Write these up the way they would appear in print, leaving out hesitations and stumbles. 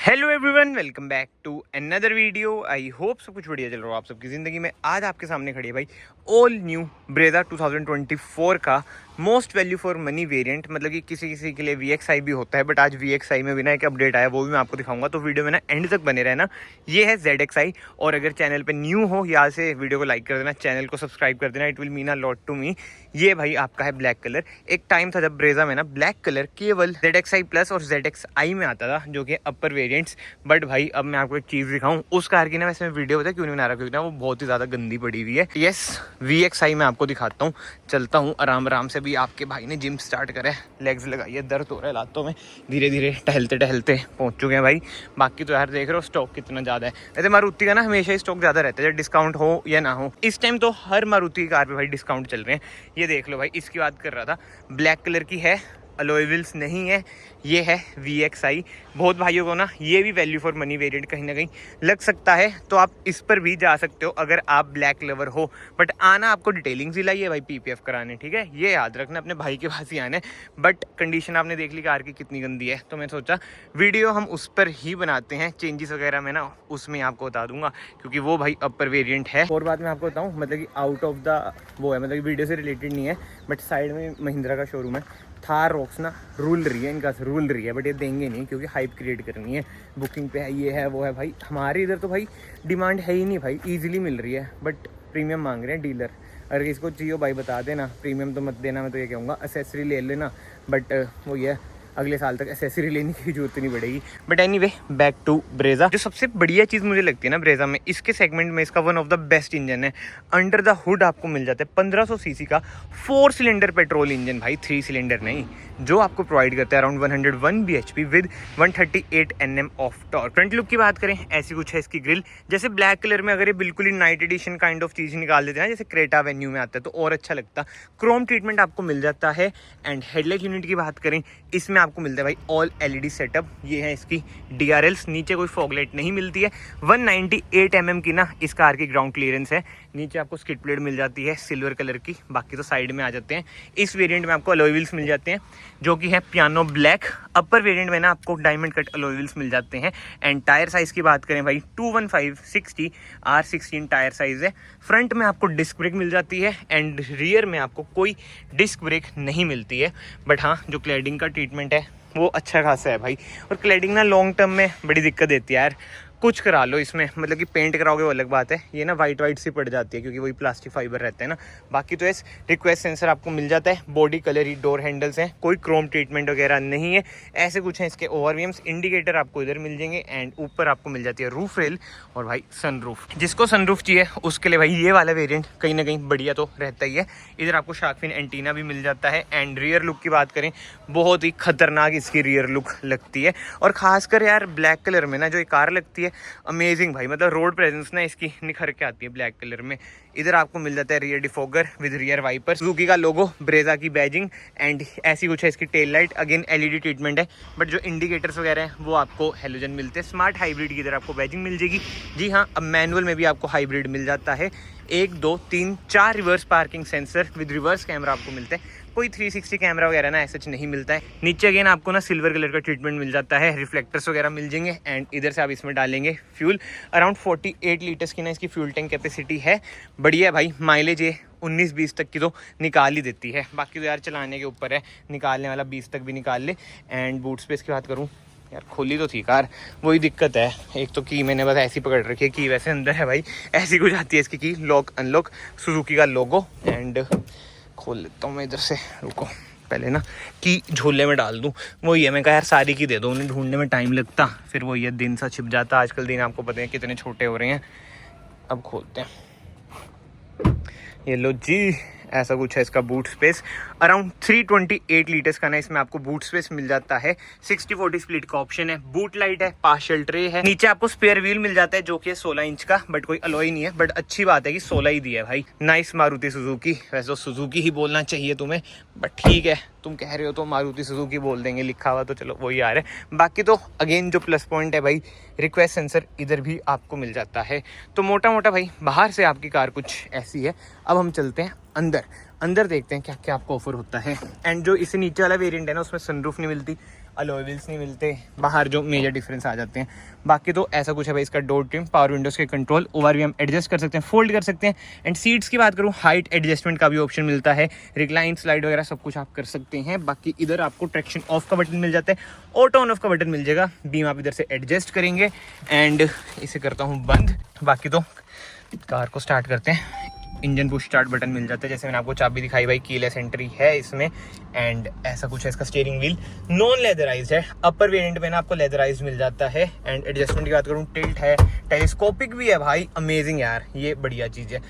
Hello everyone, welcome back to another video. I hope सब कुछ बढ़िया चल रहा हो आप सबकी ज़िंदगी में। आज आपके सामने खड़ी है भाई ऑल न्यू ब्रेजा 2024 का most value for money variant. मतलब कि किसी किसी के लिए VXI भी होता है, बट आज VXI में भी ना एक अपडेट आया, वो भी मैं आपको दिखाऊंगा। तो वीडियो में ना एंड तक बने रहना। ये है ZXI, और अगर चैनल पे न्यू हो यहाँ से वीडियो को लाइक कर देना, चैनल को सब्सक्राइब कर देना, it will mean a lot to me. ये भाई आपका है ब्लैक कलर। एक टाइम था जब ब्रेजा में ना ब्लैक कलर केवल ZXI प्लस और ZXI में आता था, जो कि अपर वेरिएंट्स। बट भाई अब मैं आपको एक चीज़ दिखाऊं उस कार की ना, वैसे मैं वीडियो पता क्यों नहीं बना रहा, क्योंकि ना वो बहुत ही ज़्यादा गंदी पड़ी हुई है। यस, VXI मैं आपको दिखाता हूँ। चलता हूँ आराम आराम से। भी आपके भाई ने जिम स्टार्ट करा है, लेग्स लगाइए, दर्द हो रहा है लातों में। धीरे धीरे टहलते टहलते पहुँच चुके हैं भाई। बाकी तो यार देख रहे हो स्टॉक कितना ज़्यादा है। वैसे मारुति का ना हमेशा ही स्टॉक ज़्यादा रहता है, डिस्काउंट हो या ना हो। इस टाइम तो हर मारुति कार पे भाई डिस्काउंट चल रहे हैं। ये देख लो भाई, इसकी बात कर रहा था, ब्लैक कलर की है, अलॉय व्हील्स नहीं है, ये है VXI। बहुत भाइयों को ना ये भी वैल्यू फॉर मनी वेरिएंट कहीं ना कहीं लग सकता है, तो आप इस पर भी जा सकते हो अगर आप ब्लैक लवर हो। बट आना आपको डिटेलिंग से लाइए भाई PPF कराने, ठीक है। ये याद रखना, अपने भाई के पास ही आना है। बट कंडीशन आपने देख ली कार की कितनी गंदी है, तो मैं सोचा वीडियो हम उस पर ही बनाते हैं। चेंजेस वगैरह में ना उसमें आपको बता दूंगा, क्योंकि वो भाई अपर वेरिएंट है। और बात मैं आपको बताऊँ, मतलब कि आउट ऑफ द वो है, मतलब वीडियो से रिलेटेड नहीं है, बट साइड में महिंद्रा का शोरूम है। थार रॉक्स ना रूल रही है, इनका रूल रही है, बट ये देंगे नहीं क्योंकि हाइप क्रिएट करनी है। बुकिंग पे है, ये है वो है भाई। हमारे इधर तो भाई डिमांड है ही नहीं भाई, इजीली मिल रही है, बट प्रीमियम मांग रहे हैं डीलर। अगर इसको चाहिए भाई बता देना, प्रीमियम तो मत देना, मैं तो ये कहूँगा एसेसरी ले लेना। बट वो ये अगले साल तक एसेसरी लेने की जरूरत नहीं पड़ेगी। But anyway, back to Brezza. जो सबसे बढ़िया चीज़ मुझे लगती है ना ब्रेजा में, इसके सेगमेंट में इसका one of the best engine है। अंडर द हुड आपको मिल जाता है 1500 सीसी का 4 सिलेंडर पेट्रोल इंजन भाई, 3 सिलेंडर नहीं, जो आपको प्रोवाइड करता है around 101 bhp with 138 Nm of torque. Front look की बात करें, ऐसी कुछ है इसकी ग्रिल। जैसे ब्लैक कलर में अगर ये बिल्कुल ही नाइट एडिशन काइंड ऑफ चीज़ निकाल देते हैं ना, जैसे क्रेटा वेन्यू में आता है, तो और अच्छा लगता। क्रोम ट्रीटमेंट आपको मिल जाता है। एंड हेडलाइट यूनिट की बात करें, इसमें आपको मिलता है भाई ऑल LED सेटअप। ये है इसकी DRLs, नीचे कोई फॉगलाइट नहीं मिलती है। 198 mm की ना इस कार की ग्राउंड क्लियरेंस है। नीचे आपको स्किड प्लेट मिल जाती है सिल्वर कलर की, बाकी तो साइड में आ जाते हैं। इस वेरिएंट में आपको अलॉय व्हील्स मिल जाते हैं, जो कि है पियानो ब्लैक। अपर वेरिएंट में ना आपको डायमंड कट अलॉय व्हील्स मिल जाते हैं। एंड टायर साइज की बात करें भाई, 215/60 R16 टायर साइज है। फ्रंट में आपको डिस्क ब्रेक मिल जाती है, एंड रियर में आपको कोई डिस्क ब्रेक नहीं मिलती है। बट हाँ, जो क्लैडिंग का ट्रीटमेंट है वो अच्छा खासा है भाई। और क्लैडिंग ना लॉन्ग टर्म में बड़ी दिक्कत देती है यार। कुछ करा लो इसमें, मतलब कि पेंट कराओगे वो अलग बात है, ये ना वाइट सी पड़ जाती है क्योंकि वही प्लास्टिक फाइबर रहता है ना। बाकी तो इस रिक्वेस्ट सेंसर आपको मिल जाता है, बॉडी कलर ही डोर हैंडल्स हैं, कोई क्रोम ट्रीटमेंट वगैरह नहीं है। ऐसे कुछ है इसके ओवरव्यूम्स। इंडिकेटर आपको इधर मिल जाएंगे, एंड ऊपर आपको मिल जाती है रूफ रेल और भाई सनरूफ। जिसको सनरूफ चाहिए उसके लिए भाई ये वाला वेरिएंट कहीं ना कहीं बढ़िया तो रहता ही है। इधर आपको शार्क फिन एंटीना भी मिल जाता है। एंड रियर लुक की बात करें, बहुत ही खतरनाक इसकी रियर लुक लगती है। और खासकर यार ब्लैक कलर में ना जो ये कार लगती है, अमेजिंग भाई। मतलब रोड प्रेजेंस ना इसकी निखर के आती है ब्लैक कलर में। इधर आपको मिल जाता है rear defogger with rear wiper, Suzuki का लोगो, ब्रेजा की बैजिंग। एंड ऐसी कुछ है इसकी tail light, again LED treatment है। बट जो इंडिकेटर्स वगैरह हैं वो आपको हेलोजन मिलते हैं। स्मार्ट हाइब्रिड की इधर आपको बैजिंग मिल जाएगी। जी हाँ, अब मैनुअल में भी आपको हाइब्रिड मिल जाता है। 1 2 3 4 reverse parking sensor with reverse camera आपको मिलता है। कोई 360 कैमरा वगैरह ना ऐसा नहीं मिलता है। नीचे अगेन आपको ना सिल्वर कलर का ट्रीटमेंट मिल जाता है, रिफ्लेक्टर्स वगैरह मिल जाएंगे। एंड इधर से आप इसमें डालेंगे फ्यूल। अराउंड 48 लीटर्स की ना इसकी फ्यूल टैंक कैपेसिटी है। बढ़िया भाई, माइलेज ये 19-20 तक की तो निकाल ही देती है। बाकी तो यार चलाने के ऊपर है, निकालने वाला 20 तक भी निकाल ले। एंड बूट स्पेस की बात करूँ यार, खोली तो थी कार, वही दिक्कत है। एक तो की मैंने बस ऐसी पकड़ रखी है, की वैसे अंदर है भाई, ऐसी कुछ आती है इसकी की, लॉक अनलॉक, सुजुकी का लोगो। एंड खोल लेता हूँ मैं इधर से, रुको पहले ना की झोले में डाल दूँ। वही है, मैं कहा यार सारी की दे दो, उन्हें ढूंढने में टाइम लगता, फिर वही है दिन सा छिप जाता। आजकल दिन आपको पता है कितने छोटे हो रहे हैं। अब खोलते हैं, ये लो जी, ऐसा कुछ है इसका बूट स्पेस। अराउंड 328 लीटर्स का ना इसमें आपको बूट स्पेस मिल जाता है। 60/40 स्प्लिट का ऑप्शन है। बूट लाइट है, पार्शियल ट्रे है। नीचे आपको स्पेयर व्हील मिल जाता है, जो कि 16 इंच का, बट कोई अलॉय नहीं है। बट अच्छी बात है कि 16 ही दिया है भाई। Nice Maruti Suzuki. वैसे तो सुजुकी ही बोलना चाहिए तुम्हें, बट ठीक है, तुम कह रहे हो तो मारुति सुजुकी बोल देंगे, लिखा हुआ तो चलो वही आ रहा है। बाकी तो अगेन जो प्लस पॉइंट है भाई, रिक्वेस्ट सेंसर इधर भी आपको मिल जाता है। तो मोटा मोटा भाई बाहर से आपकी कार कुछ ऐसी है। अब हम चलते हैं अंदर देखते हैं क्या क्या आपको ऑफर होता है। एंड जो इससे नीचे वाला वेरिएंट है ना, उसमें सनरूफ नहीं मिलती, अलॉय व्हील्स नहीं मिलते, बाहर जो मेजर डिफरेंस आ जाते हैं। बाकी तो ऐसा कुछ है भाई इसका डोर ट्रिम, पावर विंडोज़ के कंट्रोल, ओवर भी हम एडजस्ट कर सकते हैं, फोल्ड कर सकते हैं। एंड सीट्स की बात करूँ, हाइट एडजस्टमेंट का भी ऑप्शन मिलता है, रिक्लाइन स्लाइड वगैरह सब कुछ आप कर सकते हैं। बाकी इधर आपको ट्रैक्शन ऑफ का बटन मिल जाता है, ऑटो ऑन ऑफ का बटन मिल जाएगा, बीम आप इधर से एडजस्ट करेंगे। एंड इसे करता हूँ बंद। बाकी तो कार को स्टार्ट करते हैं, इंजन पुश स्टार्ट बटन मिल जाता है, जैसे मैंने आपको चाबी दिखाई भाई, कीलेस एंट्री है इसमें। एंड ऐसा कुछ है इसका स्टीयरिंग व्हील, नॉन लेदराइज्ड है, अपर वेरिएंट में ना आपको लेदराइज्ड मिल जाता है। एंड एडजस्टमेंट की बात करूँ, टिल्ट है, टेलीस्कोपिक भी है भाई, अमेजिंग यार, ये बढ़िया चीज़ है,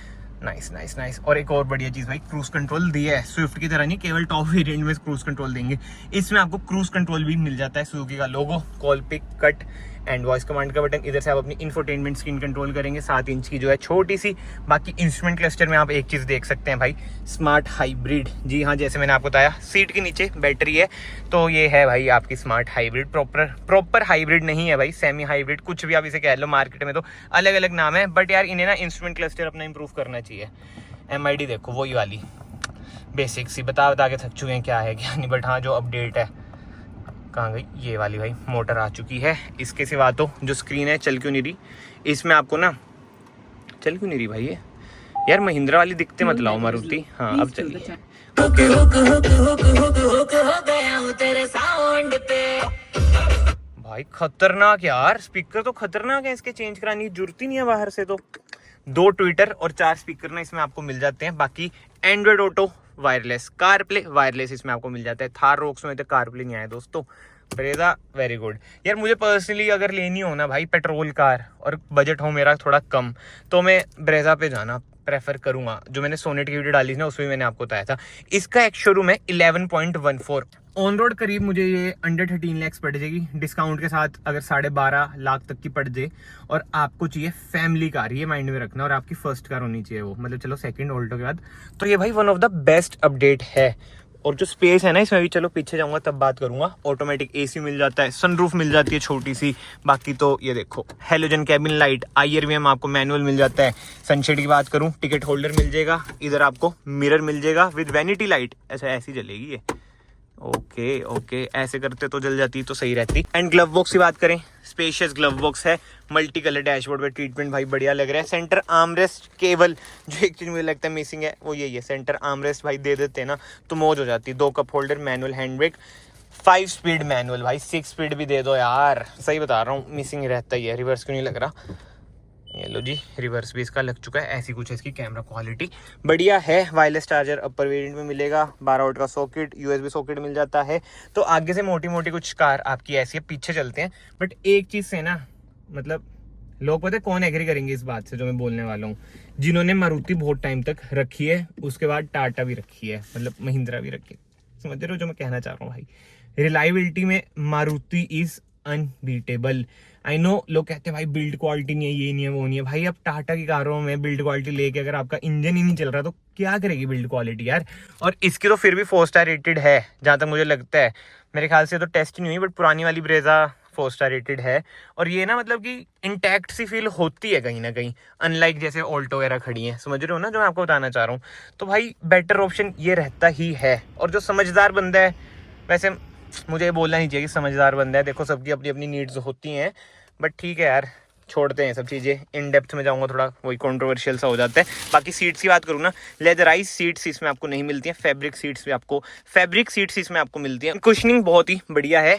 नाइस नाइस नाइस। और एक और बढ़िया चीज़ भाई, क्रूज कंट्रोल दिया है, स्विफ्ट की तरह नहीं, केवल टॉप वेरिएंट में क्रूज कंट्रोल देंगे, इसमें आपको क्रूज कंट्रोल भी मिल जाता है, सुजुकी का logo, call pick, cut and voice command का बटन। इधर से आप अपनी इंफोटेनमेंट स्क्रीन कंट्रोल करेंगे, 7 इंच की जो है, छोटी सी। बाकी इंस्ट्रूमेंट क्लस्टर में आप एक चीज़ देख सकते हैं भाई, स्मार्ट हाइब्रिड, जी हाँ, जैसे मैंने आपको बताया सीट के नीचे बैटरी है, तो ये है भाई आपकी स्मार्ट हाइब्रिड। प्रॉपर हाइब्रिड नहीं है भाई, सेमी हाइब्रिड, कुछ भी आप इसे कह लो, मार्केट में तो अलग अलग नाम है, बट यार इन्हें ना इंस्ट्रूमेंट क्लस्टर अपना इंप्रूव करना चाहिए। MID देखो वही वाली बेसिक सी, बता के थक चुके हैं क्या है क्या नहीं, बट हाँ जो अपडेट है, कहाँ गई ये वाली भाई, मोटर आ चुकी है। इसके सिवा तो जो स्क्रीन है चल क्यों नहीं रही, इसमें आपको ना चल क्यों नहीं रही भाई ये, यार महिंद्रा वाली दिखते मत लाओ मारुति। हाँ अब चलिए, भाई खतरनाक यार, स्पीकर तो खतरनाक है, इसके चेंज कराने की जरूरत ही नहीं है बाहर से। तो 2 ट्विटर और 4 स्पीकर ना इसमें आपको मिल जाते हैं। बाकी Android auto wireless, car play wireless इसमें आपको मिल जाता है। थार रोक्स में तो कार प्ले नहीं आया दोस्तों, ब्रेजा वेरी गुड। यार मुझे पर्सनली अगर लेनी हो ना भाई पेट्रोल कार, और बजट हो मेरा थोड़ा कम, तो मैं ब्रेजा पे जाना प्रेफर करूंगा। जो मैंने सोनेट की वीडियो डाली थी ना, उसमें मैंने आपको बताया था। इसका एक शोरूम है 11.14, ऑन रोड करीब मुझे ये अंडर 13 लाख पड़ जाएगी, डिस्काउंट के साथ अगर 12.5 लाख तक की पड़ जाए। और आपको चाहिए फैमिली कार, ये माइंड में रखना, और आपकी फर्स्ट कार होनी चाहिए वो, मतलब चलो सेकंड ऑल्टो के बाद। तो ये भाई one of the best update है। और जो स्पेस है ना इसमें भी, चलो पीछे जाऊंगा तब बात करूंगा। ऑटोमेटिक AC मिल जाता है, सनरूफ मिल जाती है छोटी सी। बाकी तो ये देखो, हेलोजन कैबिन लाइट, IRVM आपको मैनुअल मिल जाता है। सनशेड की बात करूं, टिकट होल्डर मिल जाएगा, इधर आपको मिरर मिल जाएगा विद वैनिटी लाइट, ऐसा ऐसी जलेगी ये, ओके ऐसे करते तो जल जाती तो सही रहती। एंड ग्लव बॉक्स की बात करें, स्पेशियस ग्लव बॉक्स है, मल्टी कलर डैशबोर्ड पे ट्रीटमेंट भाई बढ़िया लग रहा है। सेंटर आर्मरेस्ट, केवल जो एक चीज मुझे लगता है मिसिंग है वो यही है, सेंटर आर्मरेस्ट भाई दे देते हैं ना तो मौज हो जाती। 2 cup holder, manual hand brake, 5 speed manual, भाई 6 स्पीड भी दे दो यार, सही बता रहा हूँ, मिसिंग रहता ही है। रिवर्स क्यों नहीं लग रहा, ये लो जी, रिवर्स भी इसका लग चुका है। ऐसी कुछ है इसकी कैमरा क्वालिटी, बढ़िया है। वायरलेस चार्जर अपर वेरिएंट में मिलेगा, 12 वोल्ट का सॉकेट, USB सॉकेट मिल जाता है। तो आगे से मोटी मोटी कुछ कार आपकी ऐसी है, पीछे चलते हैं। बट एक चीज से ना, मतलब लोग पता है कौन एग्री करेंगे इस बात से जो मैं बोलने वाला हूँ, जिन्होंने मारुति बहुत टाइम तक रखी है, उसके बाद टाटा भी रखी है, मतलब महिंद्रा भी रखी है, समझ रहे हो जो मैं कहना चाह रहा हूँ भाई। रिलायबिलिटी में Maruti is unbeatable. I know लोग कहते हैं भाई बिल्ड क्वालिटी नहीं है, ये नहीं है, वो नहीं है। भाई अब टाटा की कारों में बिल्ड क्वालिटी लेके अगर आपका इंजन ही नहीं चल रहा तो क्या करेगी बिल्ड क्वालिटी यार। और इसकी तो फिर भी 4 स्टार रेटेड है जहां तक मुझे लगता है, मेरे ख्याल से तो टेस्ट नहीं हुई, बट पुरानी वाली ब्रेजा 4 स्टार रेटेड है। और ये ना मतलब कि इंटैक्ट सी फील होती है कहीं ना कहीं, अनलाइक जैसे ऑल्टो वगैरह खड़ी है, समझ रहे हो ना जो मैं आपको बताना चाह रहा हूँ। तो भाई बेटर ऑप्शन ये रहता ही है। और जो समझदार बंदा है, वैसे मुझे ये बोलना नहीं चाहिए कि समझदार बंदा है, देखो सबकी अपनी अपनी नीड्स होती हैं, बट ठीक है यार, छोड़ते हैं सब चीज़ें। इन डेप्थ में जाऊंगा थोड़ा वही कंट्रोवर्शियल सा हो जाता है। बाकी सीट्स की बात करूँ ना, लेदराइज सीट्स इसमें आपको नहीं मिलती हैं, फैब्रिक सीट्स इसमें आपको मिलती हैं। कुशनिंग बहुत ही बढ़िया है।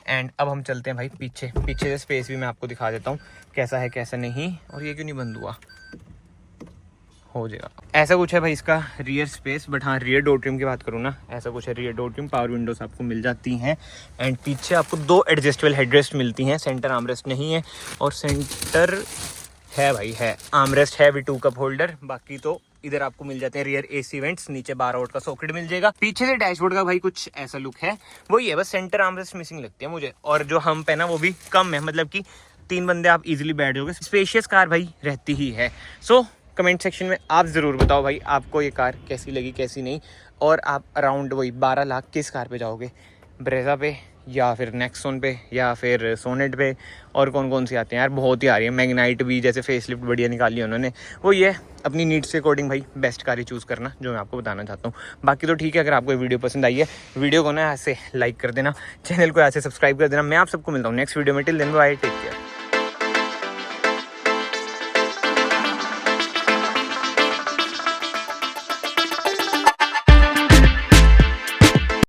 एंड अब हम चलते हैं भाई पीछे से स्पेस भी मैं आपको दिखा देता हूँ कैसा है कैसा नहीं। और ये क्यों नहीं बंद हुआ, हो जाएगा। ऐसा कुछ है भाई इसका रियर स्पेस। बट हाँ, रियर डोर ट्रिम की बात करूँ ना, ऐसा कुछ है rear door trim, power Windows आपको मिल जाती हैं। एंड पीछे आपको 2 एडजस्टेबल हेडरेस्ट मिलती हैं, सेंटर आर्मरेस्ट नहीं है। और सेंटर है भाई, है आर्मरेस्ट है भी, 2 कप होल्डर। बाकी तो इधर आपको मिल जाते हैं रियर AC वेंट्स, नीचे 12 वोल्ट का सॉकेट मिल जाएगा। पीछे से डैशबोर्ड का भाई कुछ ऐसा लुक है, वही है, बस सेंटर आर्मरेस्ट मिसिंग लगती है मुझे। और जो हम्प है ना वो भी कम है, मतलब कि 3 बंदे आप इजीली बैठ जाओगे। स्पेशियस कार भाई रहती ही है। सो कमेंट सेक्शन में आप ज़रूर बताओ भाई आपको ये कार कैसी लगी कैसी नहीं। और आप अराउंड वही 12 लाख किस कार पे जाओगे, ब्रेजा पे या फिर नेक्सॉन पे या फिर सोनेट पे, और कौन कौन सी आती हैं यार, बहुत ही आ रही है। मैग्नाइट भी जैसे फेसलिफ्ट बढ़िया निकाली है उन्होंने। वो ये अपनी नीड्स के अकॉर्डिंग भाई बेस्ट कार ही चूज़ करना, जो मैं आपको बताना चाहता हूँ। बाकी तो ठीक है, अगर आपको वीडियो पसंद आई है, वीडियो को ना ऐसे लाइक कर देना, चैनल को ऐसे सब्सक्राइब कर देना। मैं आप सबको मिलता हूँ नेक्स्ट वीडियो में। Till then bye, take care.